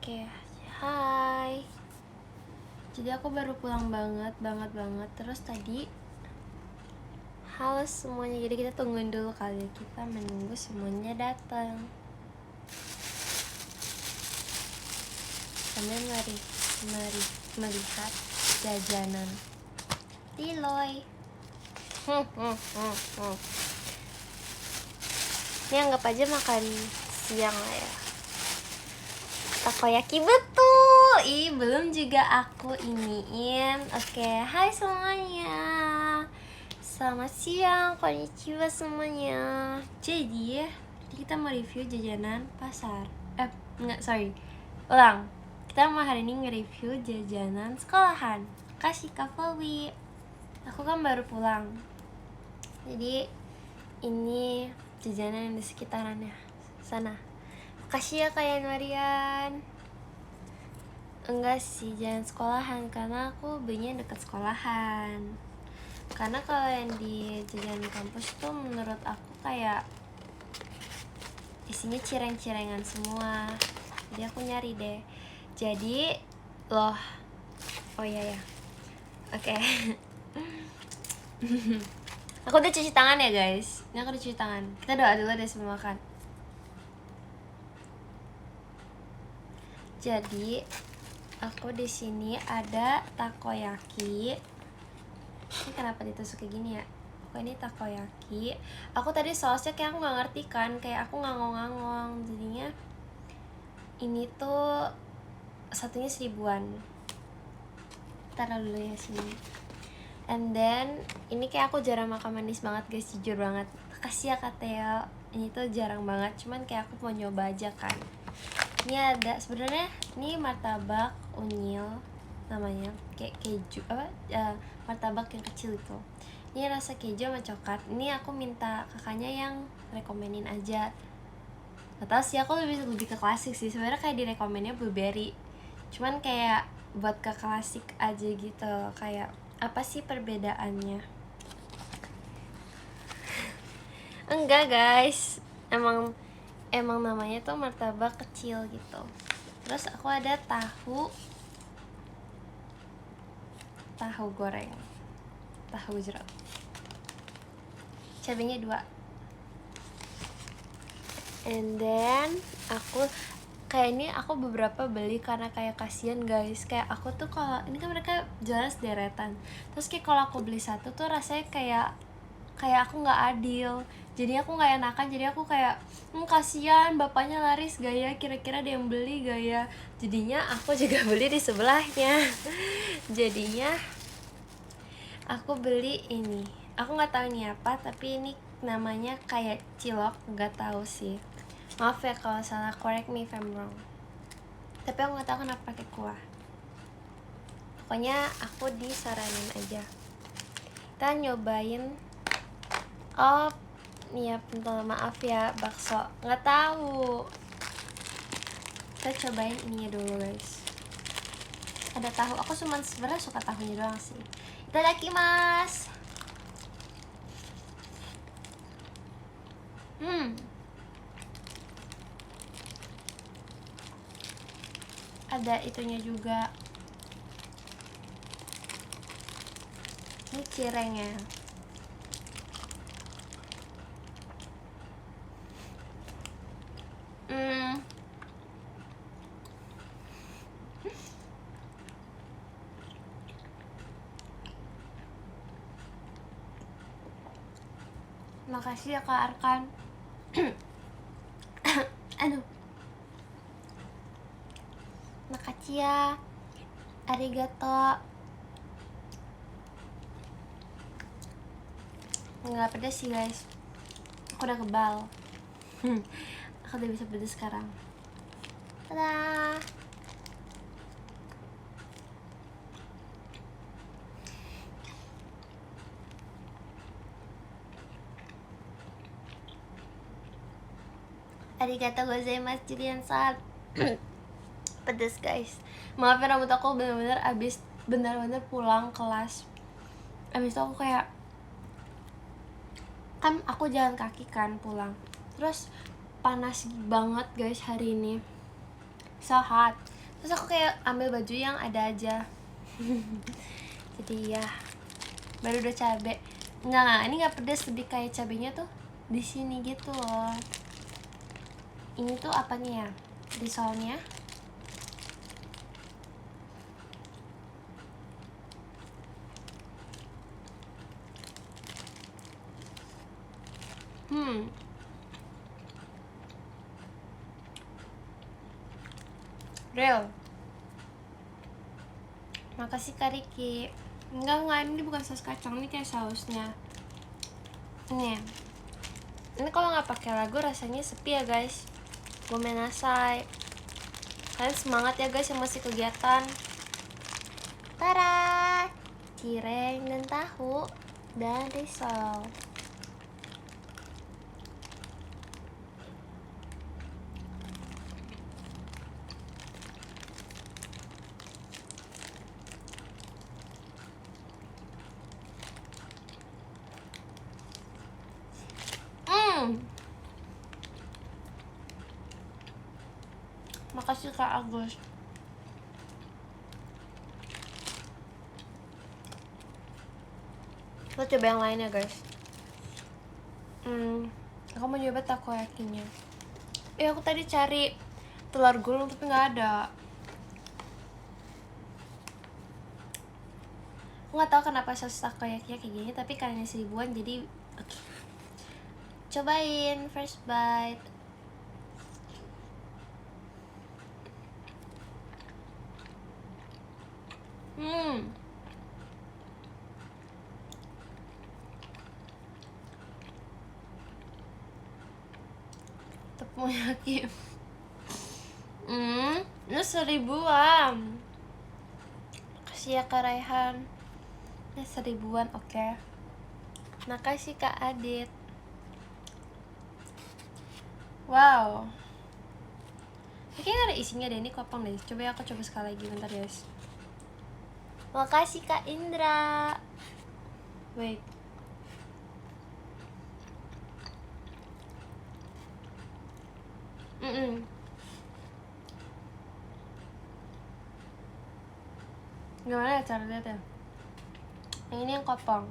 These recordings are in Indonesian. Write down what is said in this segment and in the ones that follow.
Oke, hai. Jadi aku baru pulang banget. Terus tadi, halo semuanya. Jadi kita tungguin dulu kali. Kita menunggu semuanya datang. Sambil melihat jajanan Tiloy. Ini anggap aja makan siang lah ya. Takoyaki betul. Belum juga aku iniin. Oke, hai semuanya. Selamat siang, konnichiwa semuanya. Jadi kita mau review jajanan pasar. Ulang. Kita mau hari ini nge-review jajanan sekolahan. Kasih Kak Fawi. Aku kan baru pulang. Jadi ini jajanan di sekitarannya sana. Makasih ya Kak Yanwarian. Enggak sih, jangan sekolahan, karena aku belinya dekat sekolahan. Karena kalau yang di jajanan kampus tuh menurut aku kayak isinya cireng-cirengan semua. Jadi aku nyari deh. Jadi loh. Oh iya ya. Oke. Aku udah cuci tangan ya guys. Ini aku udah cuci tangan. Kita doa dulu deh sebelum makan. Jadi aku di sini ada takoyaki. Ini kenapa ditusuk kayak gini ya? Ini takoyaki. Aku tadi sausnya kayak aku nggak ngerti kan, kayak aku ngangong-ngangong. Jadinya ini tuh satunya 1000-an. Taruh dulu ya sini. And then ini kayak aku jarang makan manis banget guys, jujur banget. Makasih ya Kak Theo. Ini tuh jarang banget, cuman kayak aku mau nyoba aja kan. Ini ada sebenarnya ini martabak unyil namanya, kayak keju martabak yang kecil itu. Ini rasa keju sama coklat. Ini aku minta kakaknya yang rekomenin aja. Gak tau sih, aku lebih ke klasik sih sebenarnya, kayak direkomennya blueberry. Cuman kayak buat ke klasik aja gitu. Kayak apa sih perbedaannya? Enggak guys, emang namanya tuh martabak kecil gitu. Terus aku ada tahu goreng, tahu jerat, cabenya 2. And then aku kayak ini aku beberapa beli karena kayak kasihan guys. Kayak aku tuh kalau ini kan mereka jualan sederetan, terus kayak kalau aku beli satu tuh rasanya kayak aku nggak adil. Jadi aku nggak enakan, jadi aku kayak kasihan bapaknya laris gaya, kira-kira ada yang beli gaya. Jadinya aku juga beli di sebelahnya. Jadinya aku beli ini. Aku nggak tahu ini apa, tapi ini namanya kayak cilok, nggak tahu sih. Maaf ya kalau salah, correct me if I'm wrong. Tapi aku nggak tahu kenapa pakai kuah. Pokoknya aku disaranin aja. Kita nyobain. Oh, iya, bentar, maaf ya, bakso. Nggak tahu. Kita cobain ininya dulu guys. Ada tahu. Aku sebenarnya suka tahunya doang sih. Itadakimasu. Ada itunya juga. Ini cirengnya. Makasih ya Kak Arkan. Aduh. Makasih ya. Arigato. Nggak pedas sih guys. Aku udah kebal. Aku udah bisa pedas sekarang. Tada. Arigatou gozaimasu Julian-san. Pedes guys. Maaf ya, rambut aku bener-bener abis pulang kelas. Abis itu aku kayak, kan aku jalan kaki kan pulang, terus panas banget guys hari ini. so hot. Terus aku kayak ambil baju yang ada aja. Jadi ya, baru udah cabe. Enggak, ini nggak pedas, lebih kayak cabenya tuh di sini gitu loh. Ini tuh apanya ya? Risolnya. Real. Makasih Kak Riki. Enggak, ini bukan saus kacang, ini kayak sausnya. Ini kalau nggak pakai lagu rasanya sepi ya guys. Gomenasai. Kalian semangat ya guys yang masih kegiatan. Tara, cireng dan tahu dan risol. Makasih Kak Agus. Kita coba yang lainnya guys. Aku mau coba takoyakinya. Aku tadi cari telur gulung tapi nggak ada. Nggak tahu kenapa saus takoyakinya kayak gini, tapi karena 1000-an jadi oke. Cobain first bite. Teppanyaki. Ini 1000-an. Kasih ya Kak Raihan. Ini 1000-an, oke. Makasih Kak Adit. Wow. Kayaknya ada isinya deh, ini kopong deh. Coba ya, aku coba sekali lagi, bentar guys. Makasih Kak Indra. Wait. Gimana ya cara lihat ya? Yang ini yang kopong.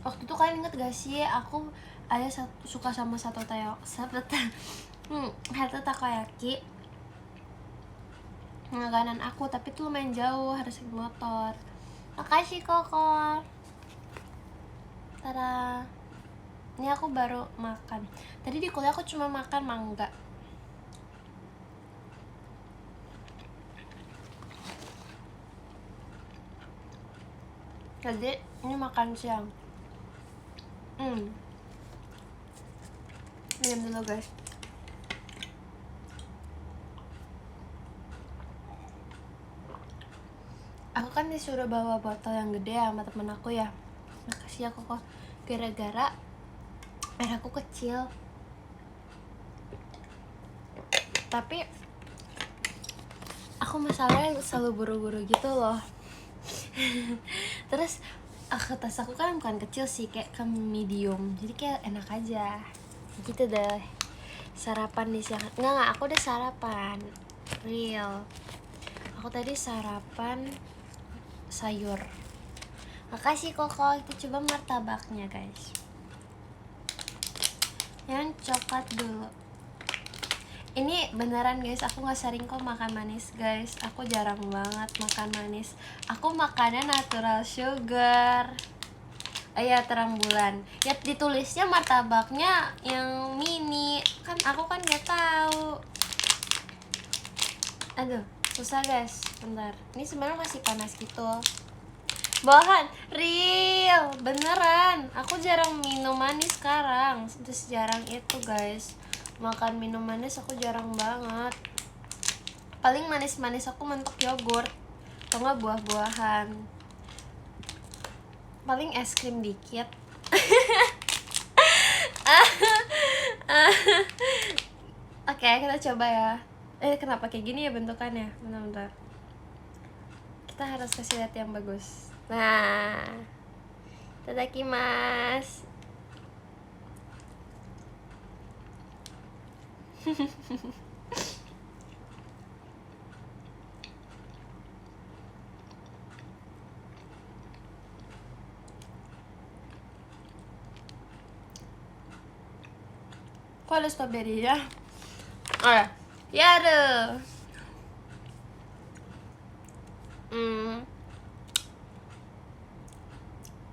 Waktu itu kalian inget gak sih, aku ada suka sama satu takoyaki langganan aku, tapi tuh lumayan jauh, harus naik motor. Makasih Koko. Tada. Ini aku baru makan. Tadi di kuliah aku cuma makan mangga. Jadi ini makan siang. Minum dulu guys. Aku kan disuruh bawa botol yang gede sama temen aku ya. Makasih ya Koko. Gara-gara air aku kecil. Tapi aku masalahnya selalu buru-buru gitu loh. Terus tas aku kan bukan kecil sih, kayak ke medium, jadi kayak enak aja gitu deh. Sarapan di siang. Enggak, aku udah sarapan real. Aku tadi sarapan sayur. Makasih Koko. Kita coba martabaknya guys, yang coklat dulu. Ini beneran guys, aku gak sering kok makan manis guys. Aku jarang banget makan manis. Aku makannya natural sugar. Iya, terang bulan. Ya ditulisnya martabaknya yang mini. Kan aku kan gak tahu. Aduh, susah guys. Bentar. Ini sebenarnya masih panas gitu. Bohong, real, beneran. Aku jarang minum manis sekarang. Terus jarang itu guys. Makan minum manis aku jarang banget. Paling manis-manis aku mentok yogurt atau nggak buah-buahan. Paling es krim dikit. Oke, kita coba ya. Kenapa kayak gini ya bentukannya? Bentar. Kita harus kasih lihat yang bagus. Nah, tadakimasu. Kok ada strawberry ya? Oh ya, ya ada.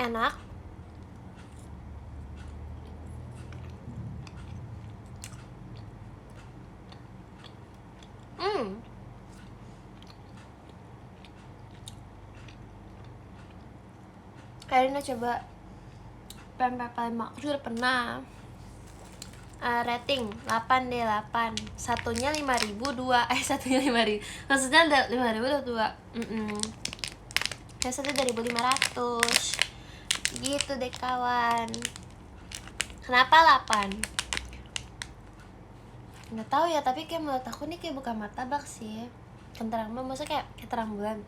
Enak. Kayaknya coba pempek Palembang. Aku sudah pernah. Rating 8 deh, 8. Satunya 5.000, satunya 5.000. Maksudnya 5.000 udah 2. Yang satu 2.500. Gitu deh kawan. Kenapa 8? Nggak tahu ya, tapi kayak menurut aku nih kayak bukan martabak sih. Keterang bulan, maksudnya kayak keterang bulan.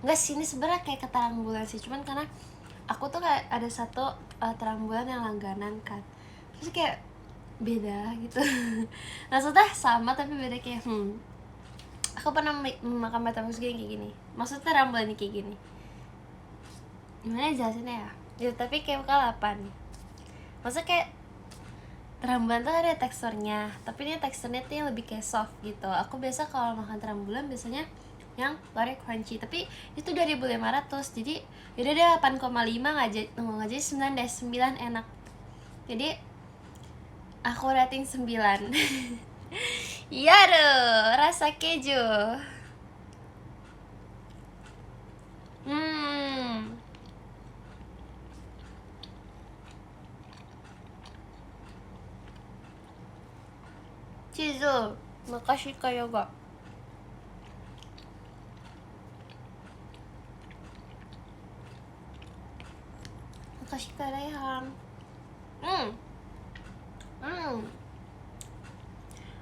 Enggak sih, ini sebenarnya kayak keterang bulan sih. Cuman karena aku tuh kayak ada satu terang bulan yang langganan kan. Terus kayak beda gitu. Maksudnya sama tapi beda kayak aku pernah makan martabak kayak gini. Maksudnya rambulan kayak gini. Gimana jelasinnya ya? Gitu, tapi kayak bukan 8. Maksudnya kayak rambulan tuh ada teksturnya, tapi ini teksturnya tuh yang lebih kayak soft gitu. Aku biasa kalau makan rambulan biasanya yang luarnya crunchy, tapi itu 2.500. Jadi yaudah deh 8,5 nggak jadi 9 deh, 9 enak. Jadi aku rating 9. Iya deh, rasa keju. Cheese, makasih Kak Yoga. Makasih Kak Rayhan.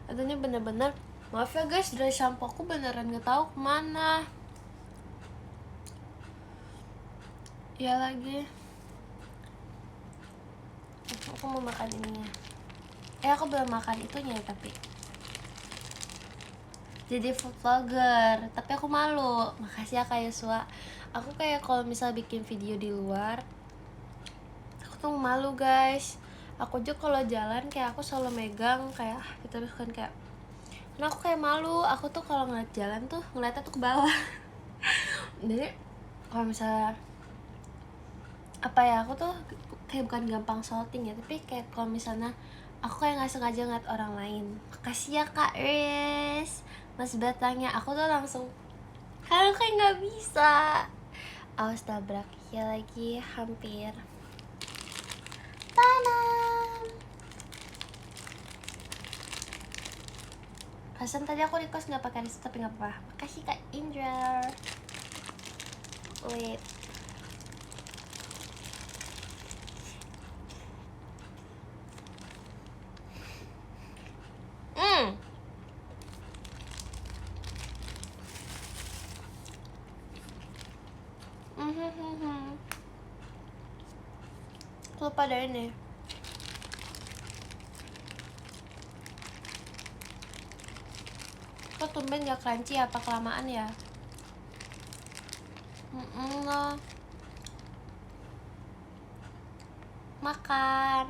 Adanya bener-bener, maaf ya guys, dari shampoo aku beneran gak tahu kemana. Ya lagi, aku mau makan ininya. Aku belum makan itunya tapi. Jadi food vlogger, tapi aku malu. Makasih ya Kak Yosua. Aku kayak kalau misal bikin video di luar, aku tuh malu guys. Aku juga kalau jalan kayak aku selalu megang kayak terus kan kayak. Nah aku kayak malu. Aku tuh kalau ngeliat jalan tuh ngeliatnya tuh ke bawah. Jadi kalau misalnya apa ya, aku tuh kayak bukan gampang salting ya, tapi kayak kalau misalnya aku kayak nggak sengaja ngeliat orang lain. Makasih ya Kak Res, Mas Batangnya. Aku tuh langsung kalau kayak nggak bisa. Awas tabrak ya lagi, hampir. Tanam. Perasaan tadi aku request nggak pakai reset tapi nggak apa-apa. Makasih Kak Indra. Wait. Lupa ada ini. Kok tumben gak crunchy, apa kelamaan ya? Makan.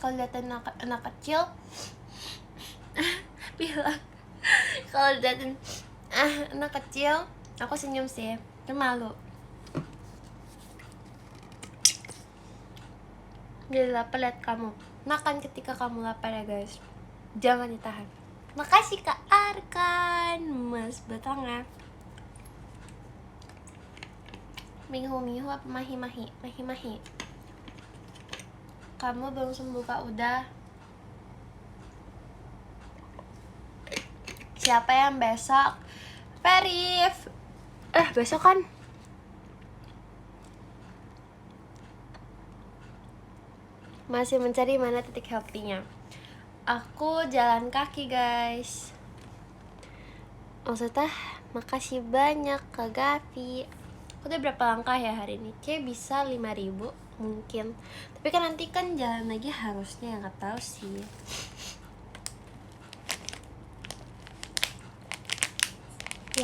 Kalau lihat anak kecil bilang kalau liatin anak kecil aku senyum sih, itu malu. Jadi lapar lihat kamu makan ketika kamu lapar ya guys, jangan ditahan. Makasih Kak Arkan, Mas Batangnya. Mihu apa mahi-mahi? Mahi-mahi. Kamu belum sembuh Kak, udah. Siapa yang besok? Perif. Besok kan? Masih mencari mana titik healthy-nya. Aku jalan kaki guys. Maksudnya makasih banyak Kak Gavi. Udah berapa langkah ya hari ini? Kayak bisa 5.000 mungkin. Tapi kan nanti kan jalan lagi harusnya, nggak tahu sih.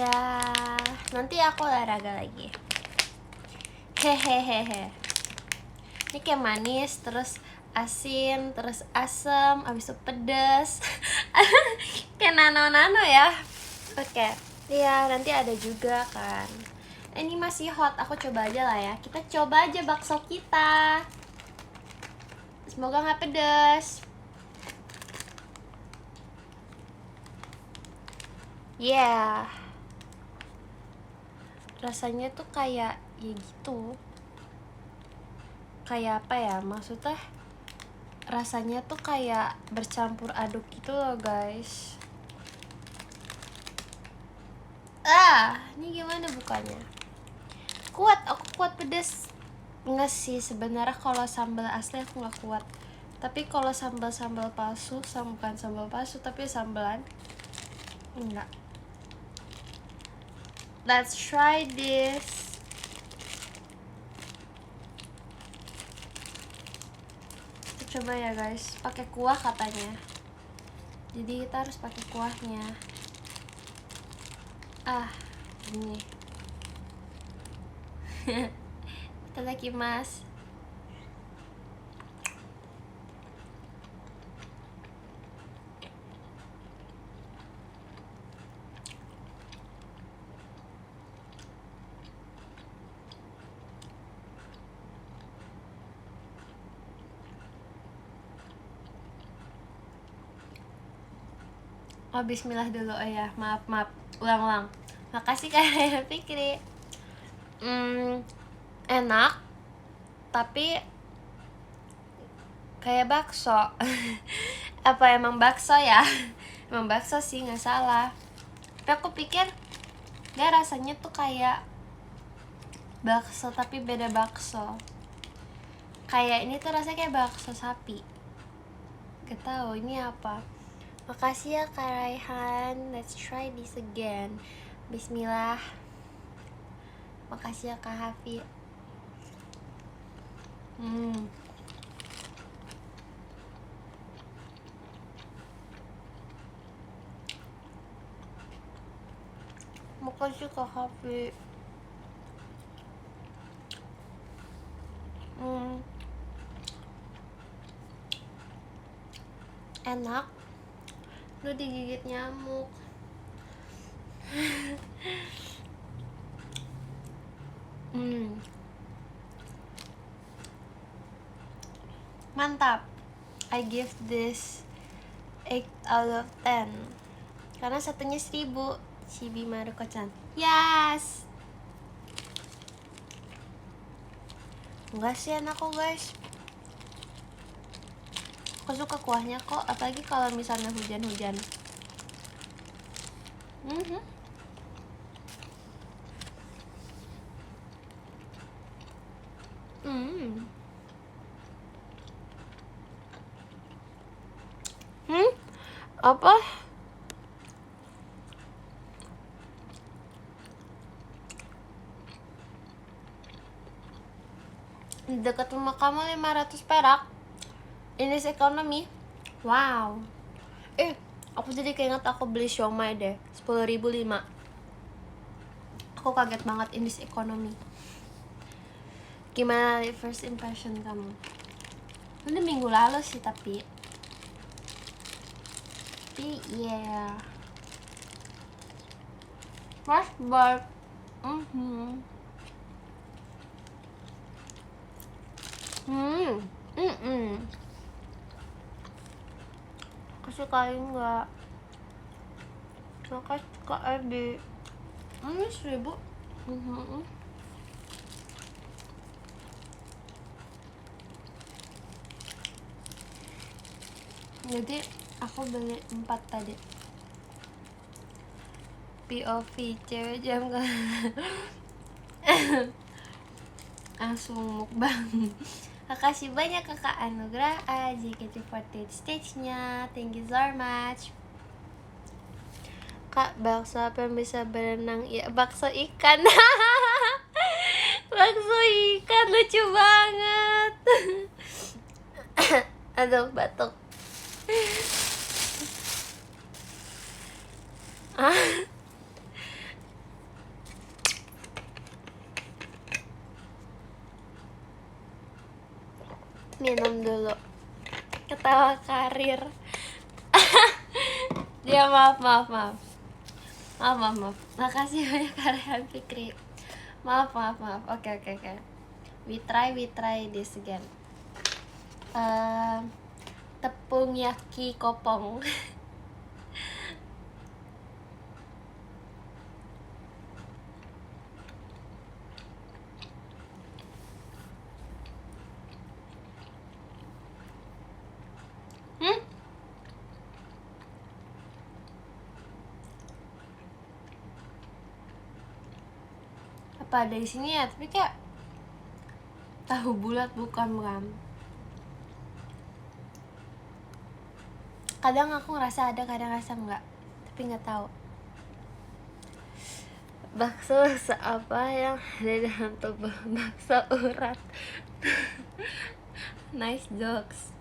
Ya, nanti aku olahraga lagi. Hehehehe. Ini kayak manis, terus asin, terus asam, abis itu pedas. Kayak nano-nano ya. Oke. Iya, nanti ada juga kan. Ini masih hot, aku coba aja lah ya. Kita coba aja bakso kita. Semoga nggak pedas. Yeah. Rasanya tuh kayak ya gitu. Kayak apa ya? Maksudnya rasanya tuh kayak bercampur aduk gitu loh, guys. Ini gimana bukanya? Kuat, aku kuat pedas. Enggak sih, sebenarnya kalau sambal asli aku nggak kuat. Tapi kalau sambal palsu, bukan sambal palsu tapi sambalan, enggak. Let's try this. Kita coba ya guys, pakai kuah katanya. Jadi kita harus pakai kuahnya. Ini. Itadakimasu. Oh, bismillah dulu. Oh ya, maaf. Ulang. Makasih Kak Fikri. Enak, tapi kayak bakso. Apa emang bakso ya? Emang bakso sih, nggak salah. Tapi aku pikir dia rasanya tuh kayak bakso tapi beda bakso. Kayak ini tuh rasanya kayak bakso sapi. Gak tahu ini apa. Makasih ya Kak Raihan. Let's try this again. Bismillah. Makasih ya Kak Hafi. Makasih Kak Hafi. Enak. Lu digigit nyamuk. Mantap. I give this 8 out of 10 karena satunya 1000. Chibi Maruko-chan. Yes. Enggak sih, enak kok guys. Aku suka kuahnya kok, apalagi kalau misalnya hujan-hujan. Apa? Dekat rumah kamu 500 perak. Ini ekonomi. Wow. Aku jadi keinget aku beli siomay deh, 10.005. Aku kaget banget ini ekonomi. Gimana first impression kamu? Ini minggu lalu sih tapi yeah. Fresh bar. Kesukain nggak? Suka Ebi. Ini 1000. Jadi aku beli 4 tadi. POV cewek jam ke langsung mukbang. Makasih banyak Kakak Anugrah JKT48 stage-nya. Thank you so much. Kak, bakso apa yang bisa berenang? Ya, bakso ikan. Bakso ikan lucu banget. Aduh, batuk. Minum dulu. Ketawa karir. Ya maaf. Makasih banyak Rehan Fikri. Maaf. Oke. We try this again. Tepung yaki kopong. Apa ada di sini ya? Tapi kayak tahu bulat bukan? Kadang aku ngerasa ada, kadang ngerasa enggak. Tapi nggak tahu. Bakso apa yang ada dalam tubuh? Bakso urat. Nice jokes.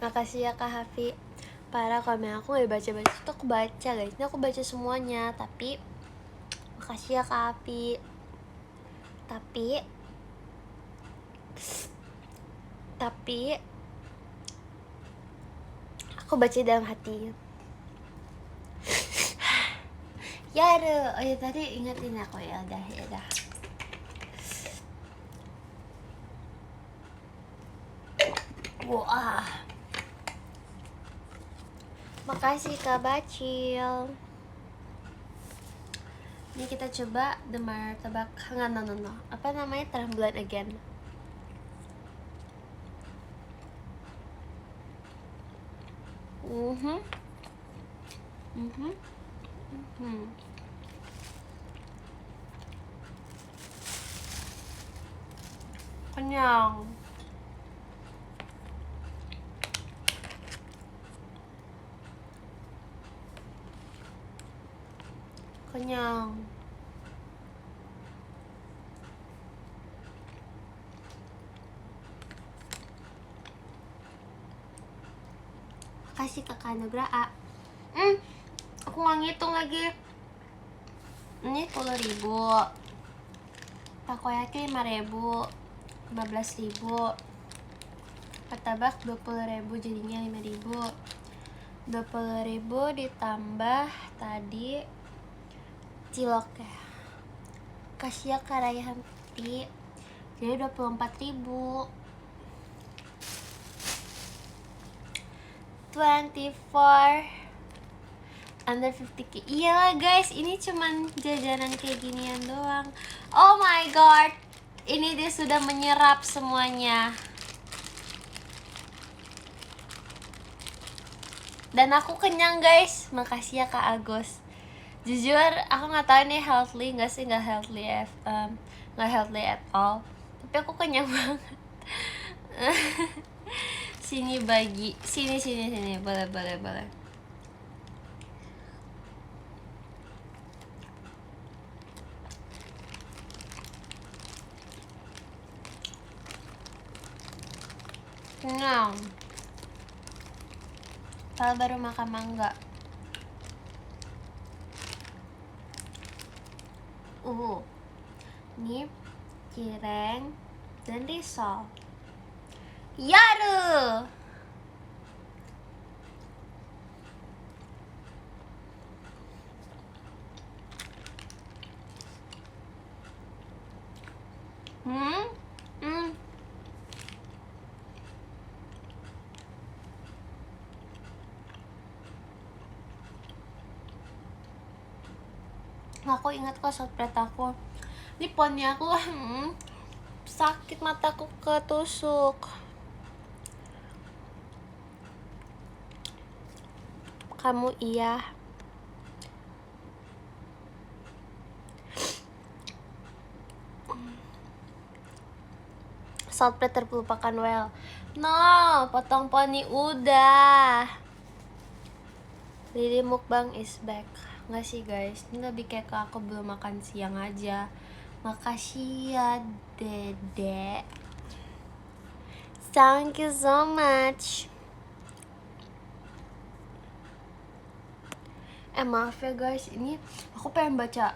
Makasih ya Kak Hafi. Parah, komen aku gak baca-baca itu aku baca guys. Ini aku baca semuanya. Tapi makasih ya Kak Hafi. Tapi aku baca dalam hati. Ya ada. Oh ya tadi ingetin aku ya udah. Wah. Makasih Kak Bacil. Ini kita coba the martabak. No. Apa namanya? Tremblant again. Kenyang. Kasih Kakak Nugraha. Aku nggak ngitung lagi. Ini 10.000. Takoyaki 5.000, 15.000. Martabak 20.000 jadinya 5.000. 20.000 ditambah tadi cilok ya. Kasih ya Kak Rayhan Putih. Jadi 24.000. 24 under 50k. Iyalah guys, ini cuman jajanan kayak ginian doang. Oh my god, ini dia sudah menyerap semuanya. Dan aku kenyang guys. Makasih ya Kak Agus. Jujur aku nggak tahu ini healthy nggak sih. Nggak healthy at all. Tapi aku kenyang banget. Sini bagi. Sini. Boleh. Kenyang. Kalau baru makan mangga. Ini cireng dan risol. Yaru. Aku ingat kok sopret aku. Ini ponnya aku sakit, mataku ketusuk. Kamu iya. Saltpret terpelupakan well. No, potong poni udah. Lili mukbang is back. Nggak sih guys, ini lebih kayak aku belum makan siang aja. Makasih ya Dede. Thank you so much. Maaf ya guys, ini aku pengen baca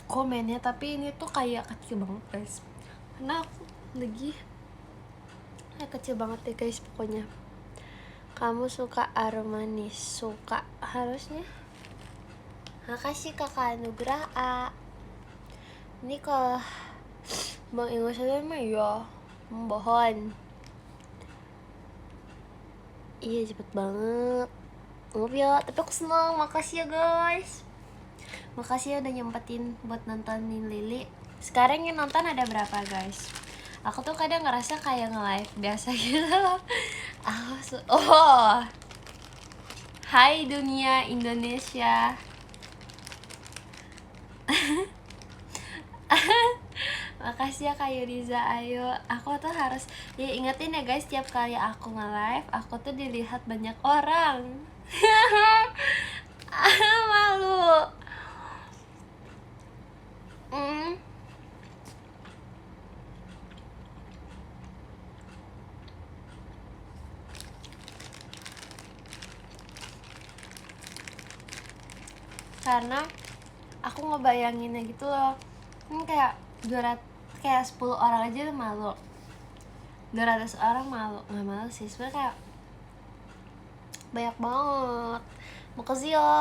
komennya tapi ini tuh kayak kecil banget guys. karena aku lagi kecil banget deh guys. Pokoknya kamu suka manis, suka harusnya. Makasih kakak Anugrah A. Ini kalau Bang Ingo saja mah ya membohon. Iya cepet banget. Maaf ya, tapi aku senang. Makasih ya guys. Makasih ya udah nyempetin buat nontonin Lili. Sekarang yang nonton ada berapa guys? Aku tuh kadang ngerasa kayak nge-live biasa gitu. Oh, hai dunia Indonesia. Makasih ya Kak Yuriza. Ayo, aku tuh harus ya ingetin ya guys, tiap kali aku nge-live aku tuh dilihat banyak orang. Malu. Karena aku ngebayanginnya gitu loh, kayak 10 orang aja udah malu, 200 orang malu. Nggak malu sih sebenernya, kayak banyak banget. Makasih ya,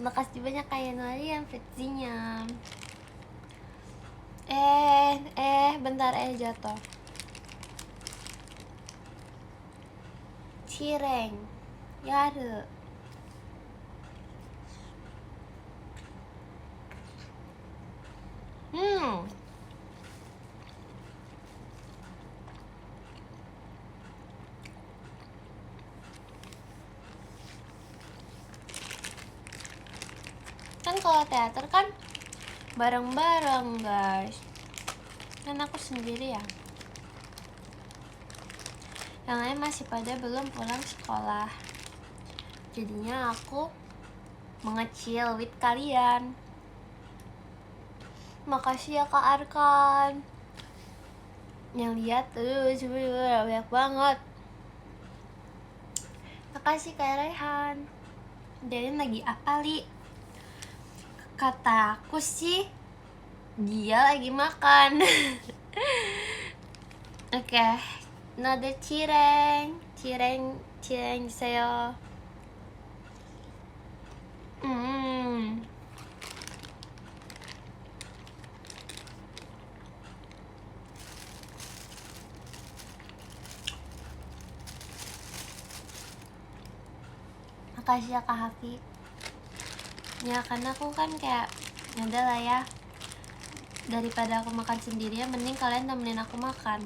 makasih banyak kayak Nalian Fitzinya. Bentar jatuh. Cireng ya ada. Kan kalau teater kan bareng-bareng guys, kan aku sendiri ya. Yang lain masih pada belum pulang sekolah, jadinya aku mengecil with kalian. Makasih ya Kak Arkan. Yang lihat tuh sebenernya banyak banget. Makasih Kak Rehan. Jadi lagi apa Li? Kata aku sih dia lagi makan. Oke, another cireng saya. Makasih ya Kak Hafi. Ya karena aku kan kayak ada lah ya, daripada aku makan sendirian mending kalian temenin aku makan.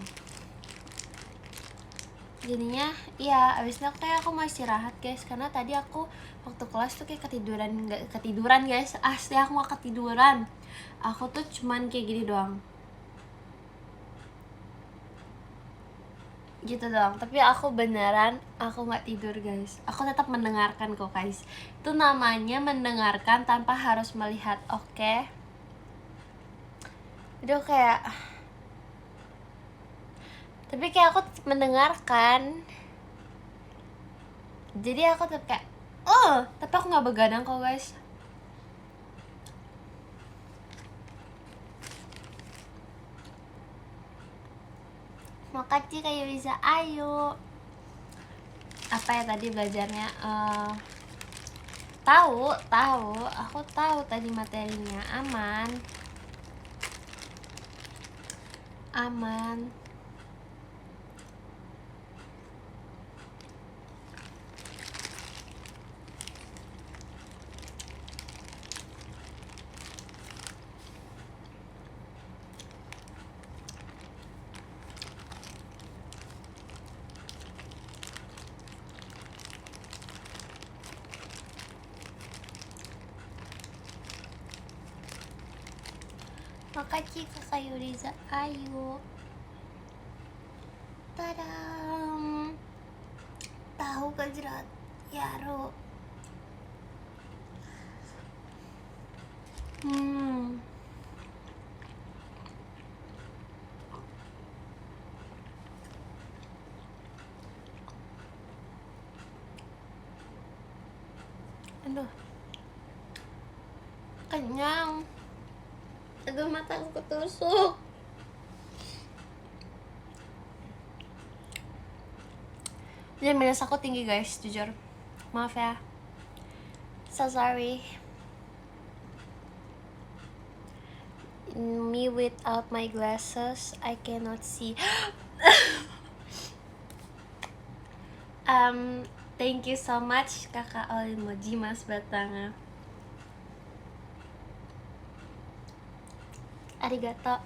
Jadinya iya, abis itu aku mau istirahat guys, karena tadi aku waktu kelas tuh kayak ketiduran guys. Asli aku mau ketiduran. Aku tuh cuman kayak gini doang gitu doang, tapi aku beneran aku nggak tidur guys. Aku tetap mendengarkan kok guys. Itu namanya mendengarkan tanpa harus melihat. Oke? Itu kayak, tapi kayak aku tetap mendengarkan, jadi aku tetap kayak tapi aku nggak begadang kok guys. Makasih kayak bisa. Ayo, apa ya tadi belajarnya? Tahu aku tahu tadi materinya. Aman. Makasih Kakak Yuriza. Ayo. Tadam. Tahu gajrat Yaro. Aduh, kenyang. Aduh, mata aku ketusuk. Dan minus aku tinggi guys, jujur. Maaf ya. So sorry. Me without my glasses, I cannot see. Thank you so much kakak Olimoji Mas Batanga. Arigato.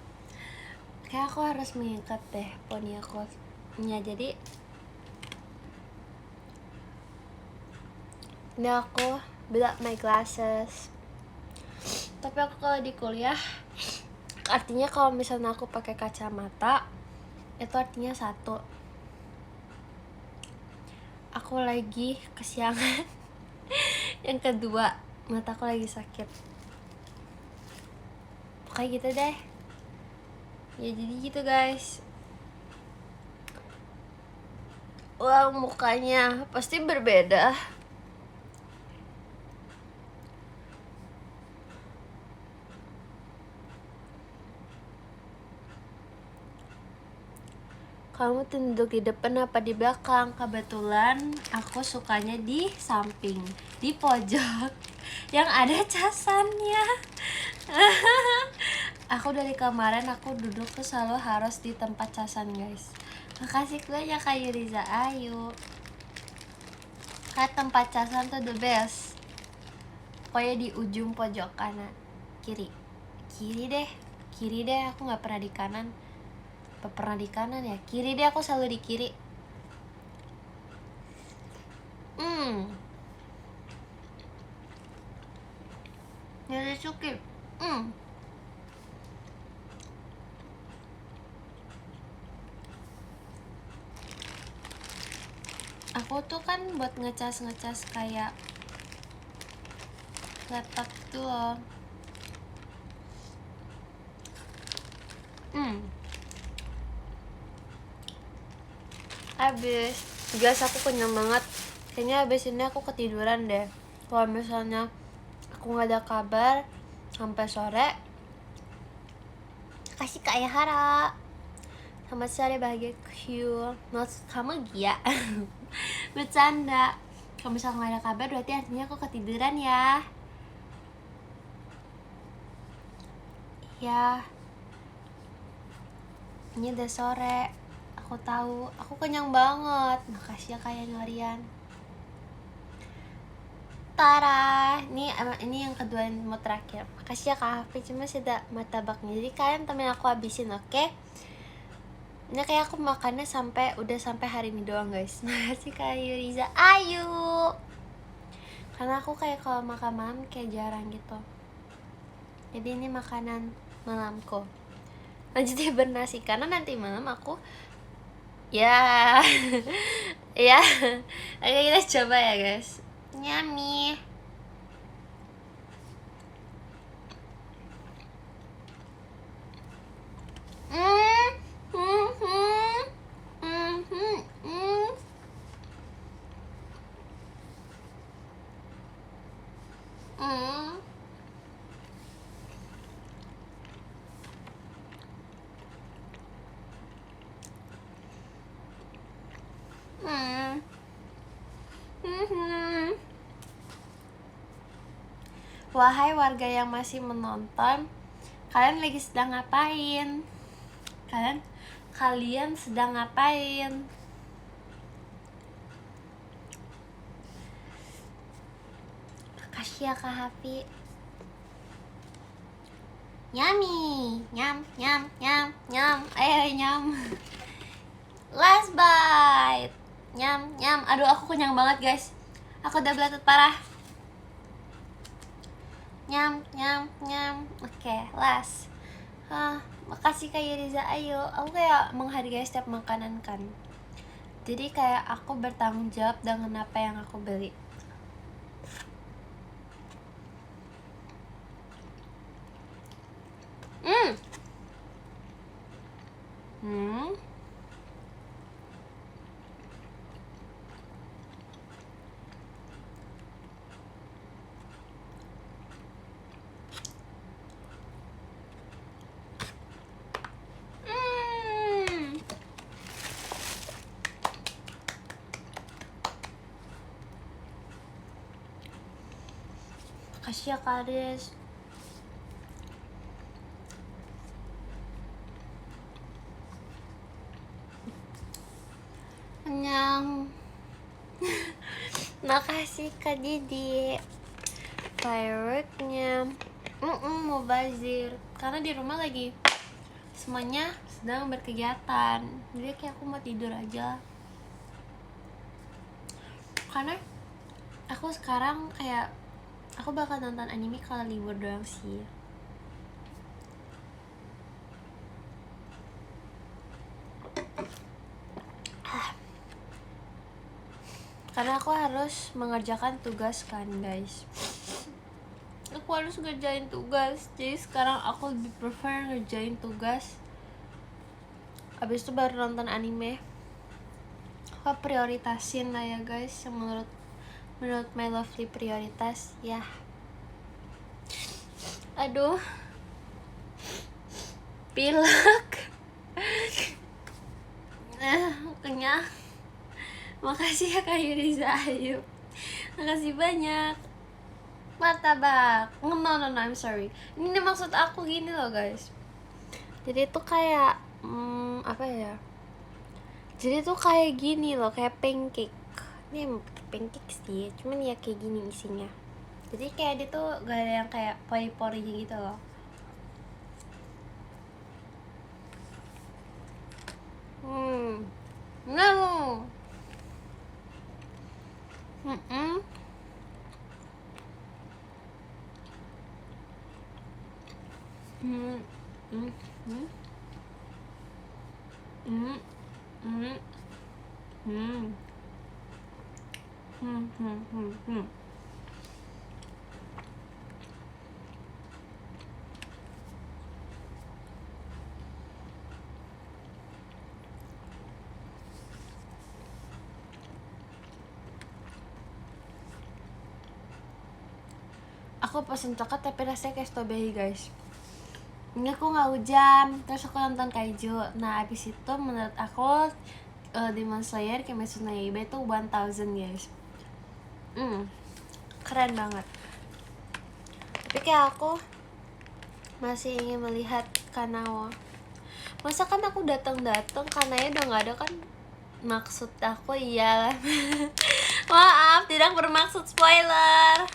Kayak aku harus mengikat deh poni aku. Ya jadi ini aku without my glasses. Tapi aku kalau di kuliah, artinya kalau misalnya aku pakai kacamata, itu artinya 1. Aku lagi kesiangan. Yang kedua, mata aku lagi sakit. Pokoknya gitu deh. Ya jadi gitu guys. Wah, mukanya pasti berbeda. Kamu duduk di depan apa di belakang? Kebetulan aku sukanya di samping, di pojok yang ada casannya. Aku dari kemarin aku duduk tuh selalu harus di tempat casan guys. Makasih banyak Kak Yuriza Ayu. Kayak tempat casan tuh the best. Pokoknya di ujung pojok kanan, kiri deh. Aku nggak pernah di kanan. Pernah di kanan ya, kiri deh, aku selalu di kiri. Jadi cukup. Aku tuh kan buat ngecas kayak laptop tuh loh. Abis gas aku kenyang banget. Kayaknya abis ini aku ketiduran deh. Kalau misalnya aku nggak ada kabar sampai sore. Kasih Kak Ayahara. Selamat sore bahagia Q. Maksud kamu Gia. Bercanda. Kalau misalnya nggak ada kabar berarti artinya aku ketiduran ya. Ya. Ini udah sore. Aku tahu, aku kenyang banget. Makasih ya kayak Norian. Tara, ini yang kedua mau terakhir. Makasih ya Kak Hafiz, cuma sudah martabaknya. Jadi kalian temen aku habisin, oke? Ini kayak aku makannya udah sampai hari ini doang guys. Makasih Kak Yuriza Ayu. Karena aku kayak kalau makan malam kayak jarang gitu. Jadi ini makanan malamku. Lanjutnya bernasi karena nanti malam aku ya ya. Oke, kita coba ya guys. Nyami. Wahai warga yang masih menonton, kalian lagi sedang ngapain? Kalian sedang ngapain? Makasih ya Kak Hafi. Yummy, nyam. Nyam. Last bite. Nyam. Aduh, aku kenyang banget guys. Aku udah belatet parah. Nyam. Oke, last. Makasih Kak Yuriza Ayu. Aku kayak menghargai setiap makanan kan. Jadi kayak aku bertanggung jawab dengan apa yang aku beli. Kasih ya Kak Ades. Kenyang. Makasih Kak Didi. Fireworknya mau bazir karena di rumah lagi semuanya sedang berkegiatan, jadi kayak aku mau tidur aja. Karena aku sekarang kayak aku bakal nonton anime kalau libur doang sih. Karena aku harus mengerjakan tugas kan guys. Aku harus ngerjain tugas, jadi sekarang aku lebih prefer ngerjain tugas, abis itu baru nonton anime. Aku prioritasin lah ya guys, yang menurut my lovely prioritas ya. Aduh, pilek. Kenyang. Makasih ya Kak Yuriza Ayub, makasih banyak. Martabak. No, I'm sorry. Ini maksud aku gini loh guys. Jadi itu kayak apa ya? Jadi tuh kayak gini loh, kayak pancake. Ini emang pancake sih, cuman ya kayak gini isinya. Jadi kayak dia tuh gak ada yang kayak pori-porinya gitu loh. No. Aku pesen coklat tapi rasanya kayak strawberry guys. Ini aku nggak hujan, terus aku nonton kaiju. Nah abis itu menurut aku Demon Slayer Kimetsu no Yaiba itu 1000 guys. Keren banget. Tapi kayak aku masih ingin melihat Kanawa. Masa kan aku datang Kanaya udah nggak ada kan? Maksud aku iyalah. Maaf, tidak bermaksud spoiler.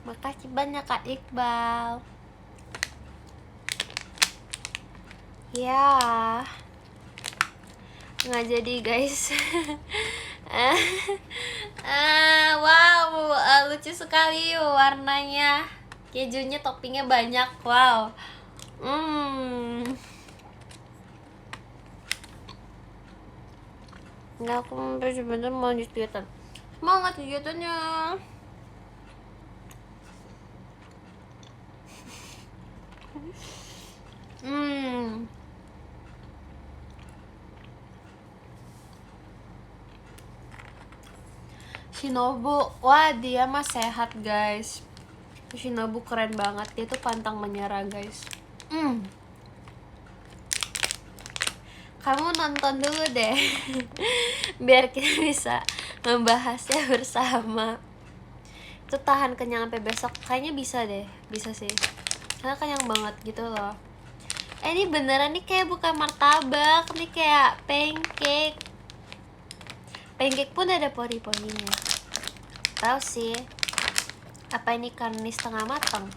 Makasih banyak Kak Iqbal. Ya, nggak jadi guys. Wow, lucu sekali warnanya. Kejunya toppingnya banyak. Wow. Nggak, aku sebenarnya mau lanjut kegiatan. Semangat kegiatannya. Shinobu, wah dia mah sehat guys. Shinobu keren banget, dia tuh pantang menyerah guys. Kamu nonton dulu deh. Biar kita bisa membahasnya bersama. Itu tahan kenyang sampai besok, kayaknya bisa deh, bisa sih. Karena kenyang banget gitu loh. Ini beneran nih kayak bukan martabak, nih kayak pancake. Pancake pun ada pori-porinya. Tahu sih. Apa ini karena ini setengah matang?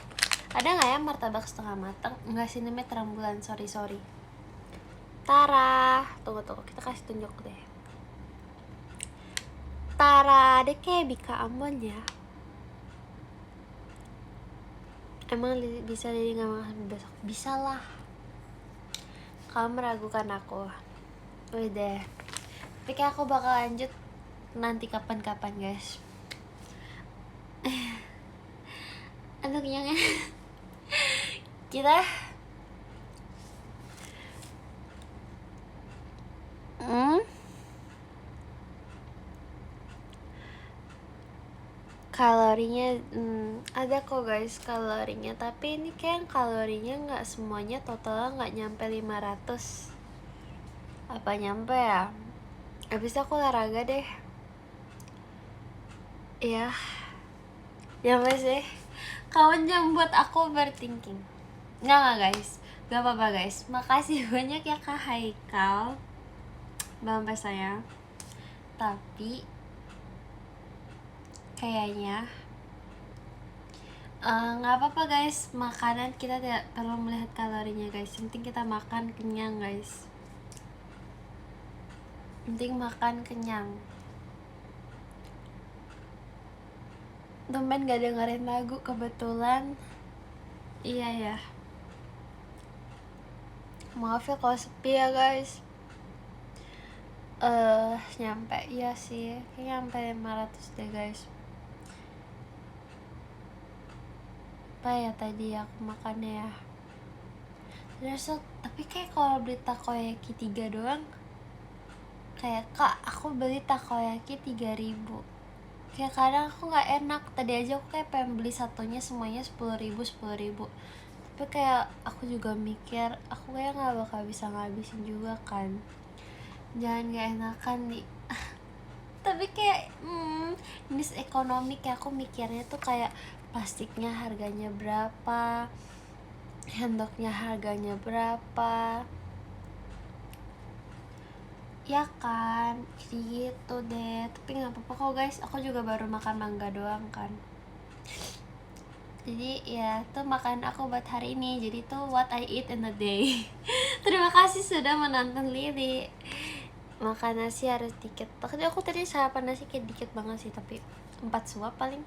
Ada nggak ya martabak setengah matang? Enggak sih, namanya terang bulan. Sorry. Tara, tunggu kita kasih tunjuk deh. Tara, dia kayak Bika Ambon ya. Emang bisa jadi nggak makan besok? Bisa lah. Kamu meragukan aku. Udah. Tapi kayak aku bakal lanjut nanti kapan-kapan guys. Aduh kenyangnya. Kita kalorinya ada kok guys kalorinya, tapi ini kayak kalorinya nggak semuanya totalnya nggak nyampe 500. Apa nyampe ya? Abis aku olahraga deh ya. Ya masih kawan yang buat aku overthinking. Nggak guys, gak apa-apa guys. Makasih banyak ya Kak Haikal, Bang saya. Tapi kayaknya nggak apa-apa guys. Makanan kita tidak perlu melihat kalorinya guys. Yang penting kita makan kenyang guys. Penting makan kenyang. Tumben gak dengerin lagu kebetulan. Iya ya. Maaf ya kalau sepi ya guys. Nyampe iya sih. Kayaknya nyampe 500 deh guys. Apa ya tadi aku makannya ya? Terus tapi kayak kalau beli takoyaki 3 doang, kayak Kak aku beli takoyaki 3.000. Kayak kadang aku nggak enak. Tadi aja aku kayak pengen beli satunya semuanya 10.000. Tapi kayak aku juga mikir aku kayak nggak bakal bisa ngabisin juga kan. Jangan nggak enakan nih. Tapi kayak ini ekonomi, kayak aku mikirnya tuh kayak plastiknya harganya berapa, handuknya harganya berapa, ya kan, gitu deh. Tapi nggak apa-apa kok guys, aku juga baru makan mangga doang kan. Jadi ya tuh makan aku buat hari ini. Jadi tuh what I eat in a day. Terima kasih sudah menonton Lili. Makan nasi harus dikit. Makanya aku tadi sarapan nasi kayak dikit banget sih, tapi 4 suap paling.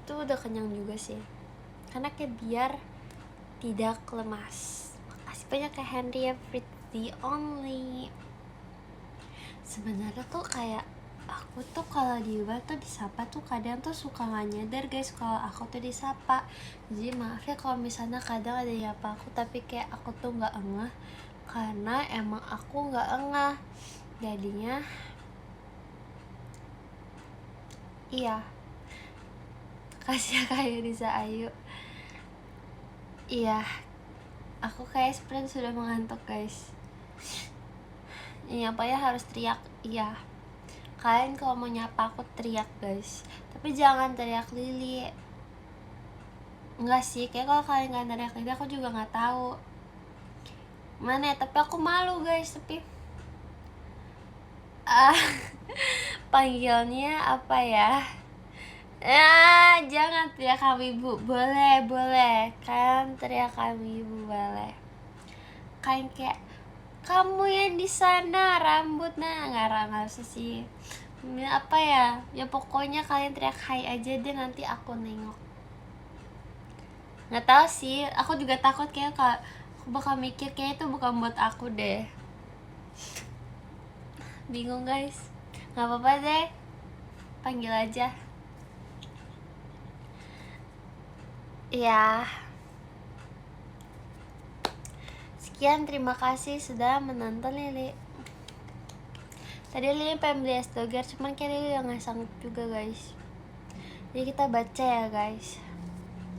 Itu udah kenyang juga sih. Karena kayak biar tidak lemas. Makasih banyak ya Henry ya, pretty only. Sebenarnya tuh kayak aku tuh kalau di luar tuh disapa tuh kadang tuh suka nggak nyadar guys kalau aku tuh disapa. Jadi maaf ya kalau misalnya kadang ada yang apa aku tapi kayak aku tuh nggak engah karena emang aku nggak engah. Jadinya iya. Kasih ya kayak Riza Ayu. Iya. Aku kayak sprint sudah mengantuk guys. Ini apa ya harus teriak. Iya. Kalian kalau mau nyapa aku teriak guys, tapi jangan teriak Lili. Enggak sih, kayak kalau kalian nggak teriak Lili aku juga nggak tahu mana ya. Tapi aku malu guys. Tapi panggilnya apa ya? Jangan teriak kami ibu. Boleh kan teriak kami ibu boleh. Kalian kayak kamu yang di sana rambut nggak usah sih. Apa ya pokoknya kalian teriak hai aja deh, nanti aku nengok. Nggak tahu sih, aku juga takut kayak aku bakal mikir kayak itu bukan buat aku deh. Bingung guys. Nggak apa-apa deh, panggil aja ya. Sekian, terima kasih sudah menonton Lili. Tadi Lili pengen beli es doger, cuman kayak Lili udah gak sanggup juga guys. Jadi kita baca ya guys.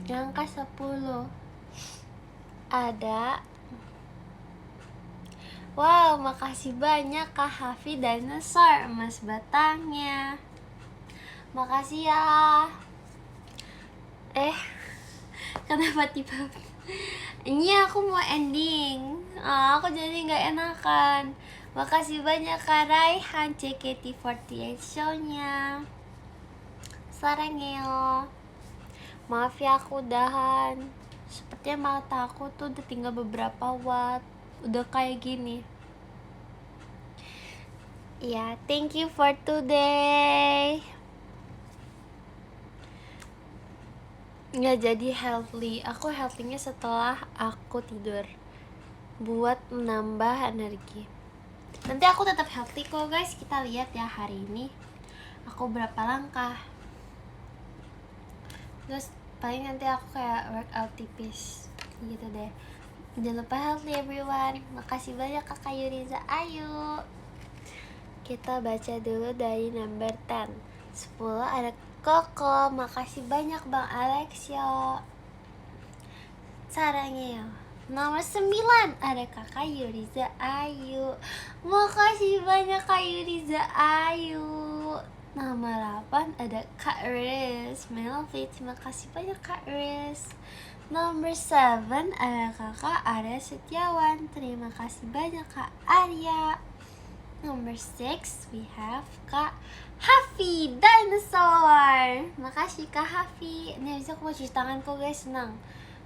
Yang ke 10 ada. Wow, makasih banyak Kak Hafi Dinosaur emas batangnya. Makasih ya. Kenapa tiba? Ini aku mau ending. Aku jadi gak enakan. Makasih banyak Kak Raihan JKT48 show-nya. Sarangeo. Maaf ya aku udahan. Sepertinya mata aku tuh udah tinggal beberapa watt. Udah kayak gini. Ya, thank you for today. Nggak jadi healthy. Aku healthy-nya setelah aku tidur, buat menambah energi. Nanti aku tetap healthy kok guys. Kita lihat ya hari ini aku berapa langkah. Terus paling nanti aku kayak workout tipis gitu deh. Jangan lupa healthy everyone. Makasih banyak Kakak Yuriza Ayu. Kita baca dulu dari number 10. 10 ada Koko. Makasih banyak Bang Alexio. Sarangnya nomor 9 ada Kakak Yuriza Ayu. Makasih banyak Kak Yuriza Ayu. Nomor 8 ada Kak Riz Melvi, terima kasih banyak Kak Riz. Nomor 7 ada kakak Arya Setiawan, terima kasih banyak Kak Arya. Nomor 6 we have Kak Hafi Dinosaur, makasih Kak Hafi. Ini bisa aku mau cuci tangan kok guys, senang.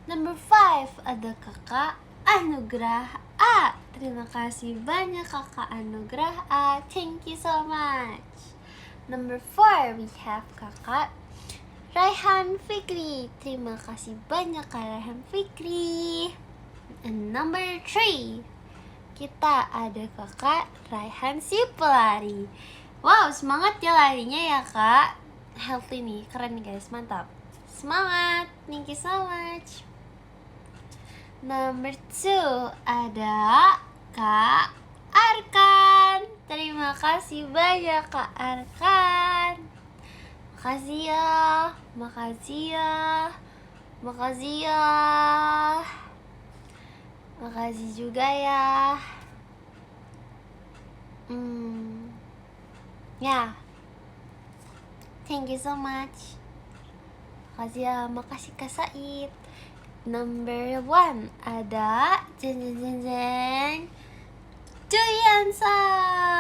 Nomor 5 ada kakak Anugrah A, terima kasih banyak kakak Anugrah A, thank you so much. Number 4 we have kakak Raihan Fikri, terima kasih banyak Kak Raihan Fikri. And number 3 kita ada kakak Raihan si pelari. Wow, semangat ya larinya ya kak, healthy nih, keren nih guys, mantap, semangat, thank you so much. Number 2 ada Kak Arkan, terima kasih banyak Kak Arkan. Makasih ya, makasih ya, makasih ya, makasih juga ya. Ya, thank you so much. Makasih ya, makasih Kak Said. Number 1 ada jeng jeng jeng jeng Julian-san.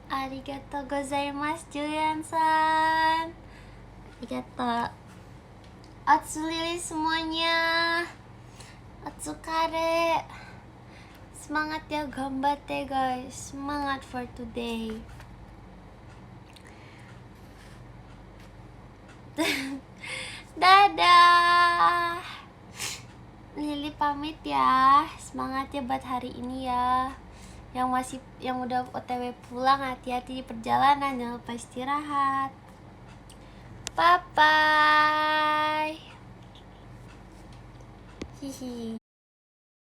Arigatou gozaimasu Julian-san. Arigatou. Otsuri semuanya. Otsukare. Semangat ya, gambatte guys. Semangat for today. Dadah. Lili pamit ya. Semangat ya buat hari ini ya. Yang udah OTW pulang, hati-hati di perjalanan, jangan lupa istirahat. Bye bye. Hihi.